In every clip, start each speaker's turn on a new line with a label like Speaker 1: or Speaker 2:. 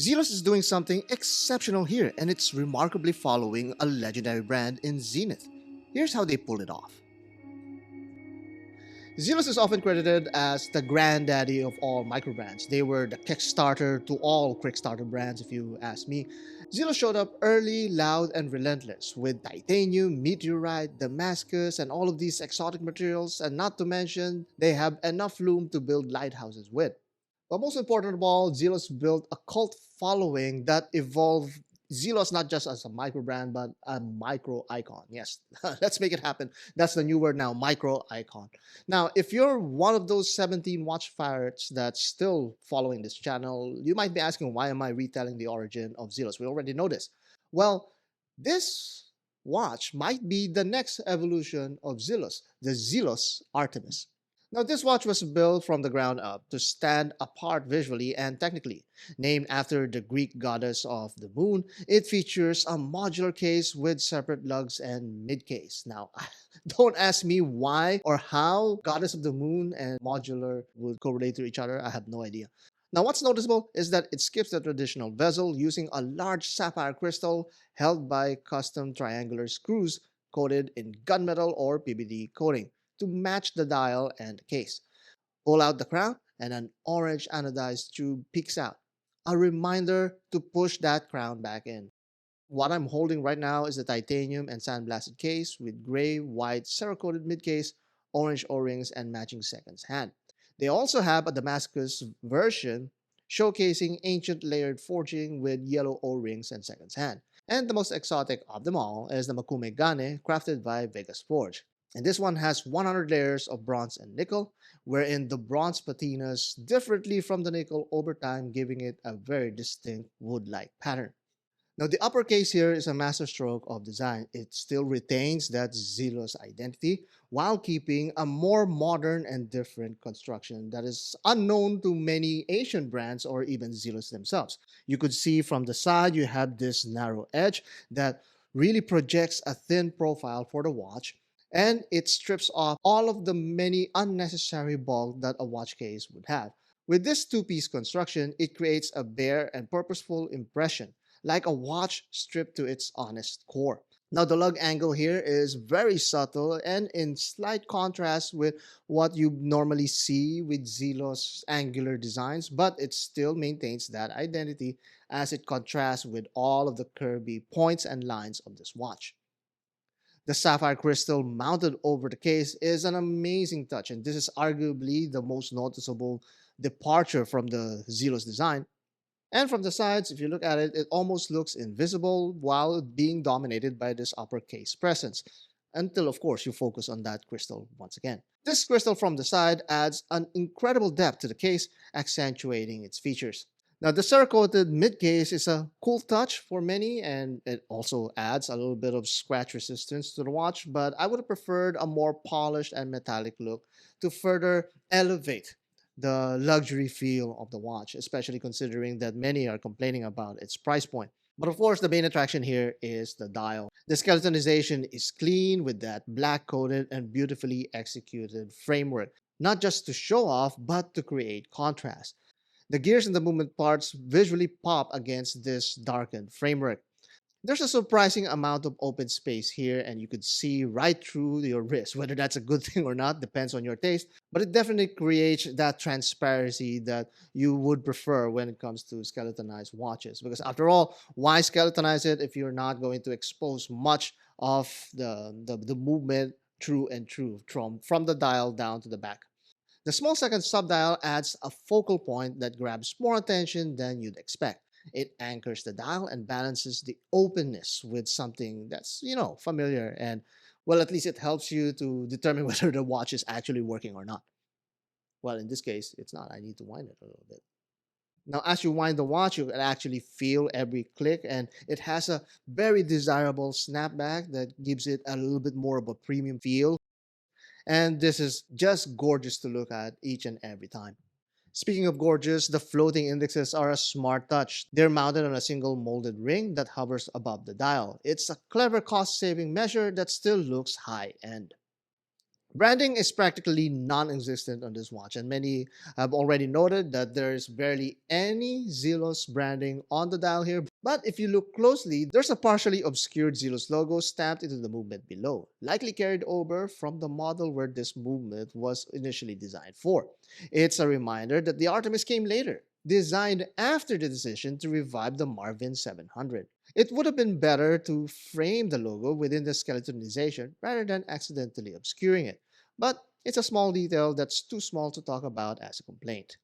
Speaker 1: Zelos is doing something exceptional here, and it's remarkably following a legendary brand in Zenith. Here's how they pulled it off. Zelos is often credited as the granddaddy of all microbrands. They were the Kickstarter to all Kickstarter brands, if you ask me. Zelos showed up early, loud, and relentless with titanium, meteorite, Damascus, and all of these exotic materials, and not to mention, they have enough loom to build lighthouses with. But most important of all, Zelos built a cult following that evolved Zelos not just as a micro brand, but a micro icon. Yes, let's make it happen. That's the new word now, micro icon. Now, if you're one of those 17 watch pirates that's still following this channel, you might be asking, why am I retelling the origin of Zelos? We already know this. Well, this watch might be the next evolution of Zelos, the Zelos Artemis. Now, this watch was built from the ground up to stand apart visually and technically. Named after the Greek goddess of the moon, it features a modular case with separate lugs and mid-case. Now, don't ask me why or how goddess of the moon and modular would correlate to each other. I have no idea. Now, what's noticeable is that it skips the traditional bezel using a large sapphire crystal held by custom triangular screws coated in gunmetal or PVD coating to match the dial and the case. Pull out the crown and an orange anodized tube peeks out. A reminder to push that crown back in. What I'm holding right now is a titanium and sandblasted case with gray, white, cerakoted mid-case, orange O-rings, and matching seconds hand. They also have a Damascus version showcasing ancient layered forging with yellow O-rings and seconds hand. And the most exotic of them all is the Makume Gane crafted by Vegas Forge. And this one has 100 layers of bronze and nickel, wherein the bronze patinas differently from the nickel over time, giving it a very distinct wood-like pattern. Now, the upper case here is a masterstroke of design. It still retains that Zelos identity while keeping a more modern and different construction that is unknown to many Asian brands or even Zelos themselves. You could see from the side you have this narrow edge that really projects a thin profile for the watch, and it strips off all of the many unnecessary bulk that a watch case would have. With this two-piece construction, it creates a bare and purposeful impression, like a watch stripped to its honest core. Now, the lug angle here is very subtle and in slight contrast with what you normally see with Zelos angular designs, but it still maintains that identity as it contrasts with all of the curvy points and lines of this watch. The sapphire crystal mounted over the case is an amazing touch, and this is arguably the most noticeable departure from the Zelos design. And from the sides, if you look at it, it almost looks invisible while being dominated by this upper case presence, until of course you focus on that crystal once again. This crystal from the side adds an incredible depth to the case, accentuating its features. Now, the cerakoted mid-case is a cool touch for many, and it also adds a little bit of scratch resistance to the watch, but I would have preferred a more polished and metallic look to further elevate the luxury feel of the watch, especially considering that many are complaining about its price point. But of course, the main attraction here is the dial. The skeletonization is clean with that black-coated and beautifully executed framework, not just to show off, but to create contrast. The gears and the movement parts visually pop against this darkened framework. There's a surprising amount of open space here, and you could see right through your wrist. Whether that's a good thing or not depends on your taste, but it definitely creates that transparency that you would prefer when it comes to skeletonized watches. Because after all, why skeletonize it if you're not going to expose much of the movement through and through from the dial down to the back? The small second subdial adds a focal point that grabs more attention than you'd expect. It anchors the dial and balances the openness with something that's, familiar, and, well, at least it helps you to determine whether the watch is actually working or not. Well, in this case, it's not. I need to wind it a little bit. Now, as you wind the watch, you can actually feel every click, and it has a very desirable snapback that gives it a little bit more of a premium feel. And this is just gorgeous to look at each and every time. Speaking of gorgeous, the floating indexes are a smart touch. They're mounted on a single molded ring that hovers above the dial. It's a clever cost-saving measure that still looks high-end. Branding is practically non-existent on this watch, and many have already noted that there is barely any Zelos branding on the dial here. But if you look closely, there's a partially obscured Zelos logo stamped into the movement below, likely carried over from the model where this movement was initially designed for. It's a reminder that the Artemis came later, designed after the decision to revive the Marvin 700. It would have been better to frame the logo within the skeletonization rather than accidentally obscuring it. But it's a small detail that's too small to talk about as a complaint.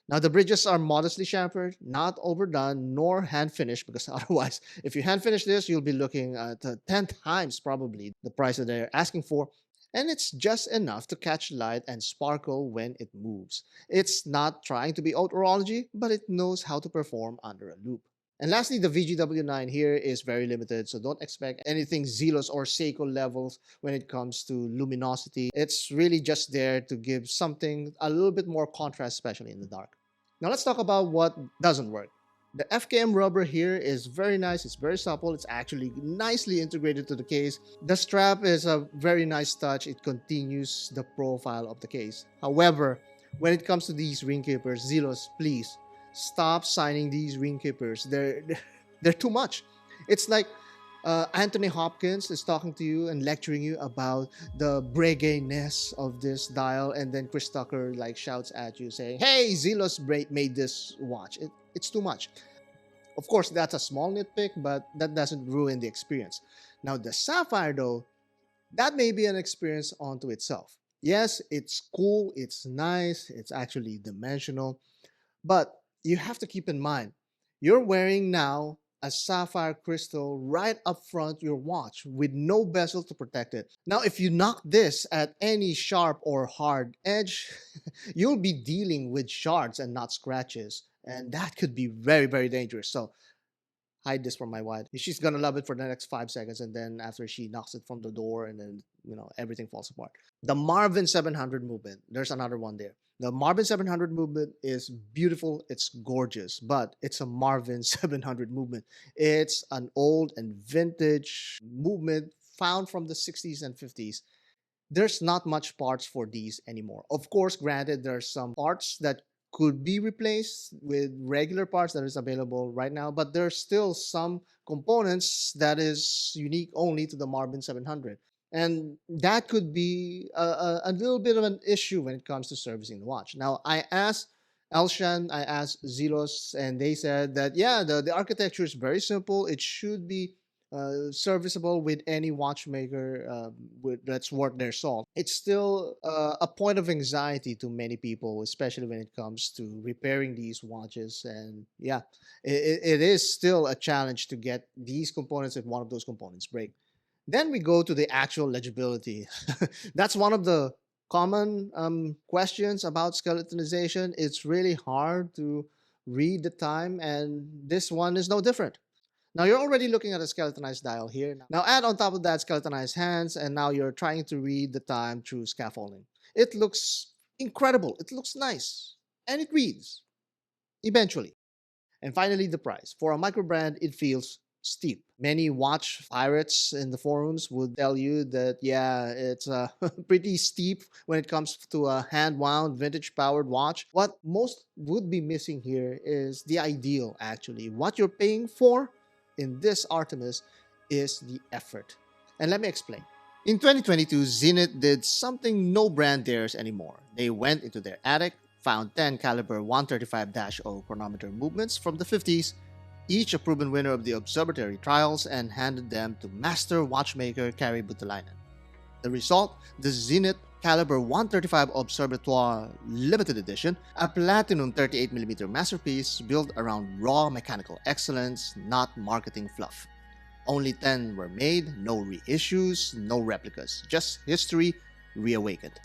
Speaker 1: Now, the bridges are modestly chamfered, not overdone, nor hand finished, because otherwise, if you hand finish this, you'll be looking at 10 times probably the price that they're asking for. And it's just enough to catch light and sparkle when it moves. It's not trying to be haute horology, but it knows how to perform under a loop. And lastly, the VGW9 here is very limited, so don't expect anything Zelos or Seiko levels when it comes to luminosity. It's really just there to give something a little bit more contrast, especially in the dark. Now let's talk about what doesn't work. The FKM rubber here is very nice, it's very supple, it's actually nicely integrated to the case. The strap is a very nice touch, it continues the profile of the case. However, when it comes to these ring keepers, Zelos, please stop signing these ring keepers. They're too much. It's like Anthony Hopkins is talking to you and lecturing you about the breguet-ness of this dial, and then Chris Tucker like shouts at you saying, "Hey, Zelos made this watch." It's too much. Of course, that's a small nitpick, but that doesn't ruin the experience. Now, the Sapphire, though, that may be an experience onto itself. Yes, it's cool, it's nice, it's actually dimensional, but you have to keep in mind, you're wearing now a sapphire crystal right up front your watch with no bezel to protect it. Now, if you knock this at any sharp or hard edge, you'll be dealing with shards and not scratches. And that could be very, very dangerous. So hide this from my wife. She's gonna love it for the next 5 seconds, and then after she knocks it from the door, and then everything falls apart. The Marvin 700 movement. There's another one there. The Marvin 700 movement is beautiful. It's gorgeous, but it's a Marvin 700 movement. It's an old and vintage movement found from the 60s and 50s. There's not much parts for these anymore. Of course, granted, there's some parts that could be replaced with regular parts that is available right now, but there's still some components that is unique only to the Marvin 700. And that could be a little bit of an issue when it comes to servicing the watch. Now, I asked Elshan, I asked Zelos, and they said that, yeah, the architecture is very simple. It should be serviceable with any watchmaker that's worth their salt. It's still a point of anxiety to many people, especially when it comes to repairing these watches. And yeah, it is still a challenge to get these components if one of those components break. Then we go to the actual legibility. That's one of the common questions about skeletonization. It's really hard to read the time, and this one is no different. Now you're already looking at a skeletonized dial here. Now add on top of that skeletonized hands, and now you're trying to read the time through scaffolding. It looks incredible. It looks nice. And it reads, eventually. And finally, the price. For a microbrand, it feels steep. Many watch pirates in the forums would tell you that, yeah, it's pretty steep when it comes to a hand-wound, vintage-powered watch. What most would be missing here is the ideal, actually. What you're paying for in this Artemis is the effort. And let me explain. In 2022, Zenith did something no brand dares anymore. They went into their attic, found 10 caliber 135-0 chronometer movements from the 50s, each a proven winner of the observatory trials, and handed them to master watchmaker Kari Butalainen. The result, the Zenith Caliber 135 Observatoire Limited Edition, a platinum 38mm masterpiece built around raw mechanical excellence, not marketing fluff. Only 10 were made, no reissues, no replicas, just history reawakened.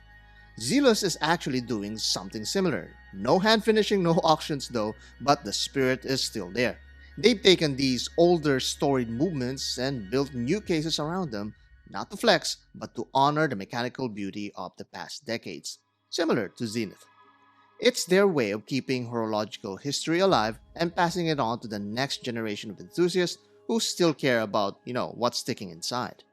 Speaker 1: Zelos is actually doing something similar. No hand finishing, no auctions though, but the spirit is still there. They've taken these older storied movements and built new cases around them, not to flex, but to honor the mechanical beauty of the past decades, similar to Zenith. It's their way of keeping horological history alive and passing it on to the next generation of enthusiasts who still care about, what's sticking inside.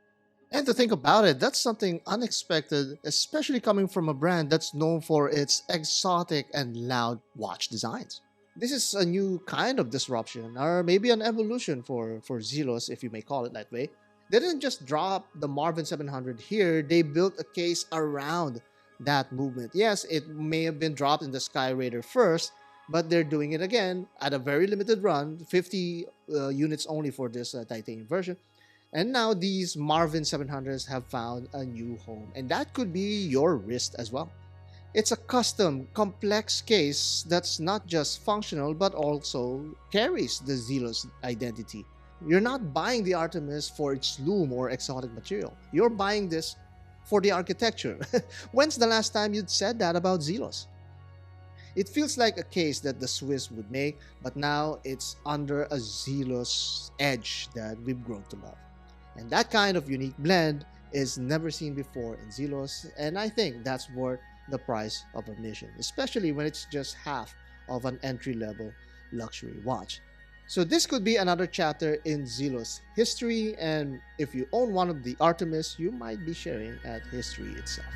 Speaker 1: And to think about it, that's something unexpected, especially coming from a brand that's known for its exotic and loud watch designs. This is a new kind of disruption, or maybe an evolution for Zelos, if you may call it that way. They didn't just drop the Marvin 700 here, they built a case around that movement. Yes, it may have been dropped in the Sky Raider first, but they're doing it again at a very limited run, 50 units only for this titanium version. And now these Marvin 700s have found a new home, and that could be your wrist as well. It's a custom, complex case that's not just functional but also carries the Zelos identity. You're not buying the Artemis for its loom or exotic material. You're buying this for the architecture. When's the last time you'd said that about Zelos? It feels like a case that the Swiss would make, but now it's under a Zelos edge that we've grown to love. And that kind of unique blend is never seen before in Zelos, and I think that's worth the price of admission, especially when it's just half of an entry-level luxury watch. So this could be another chapter in Zelos history, and if you own one of the Artemis, you might be sharing at history itself.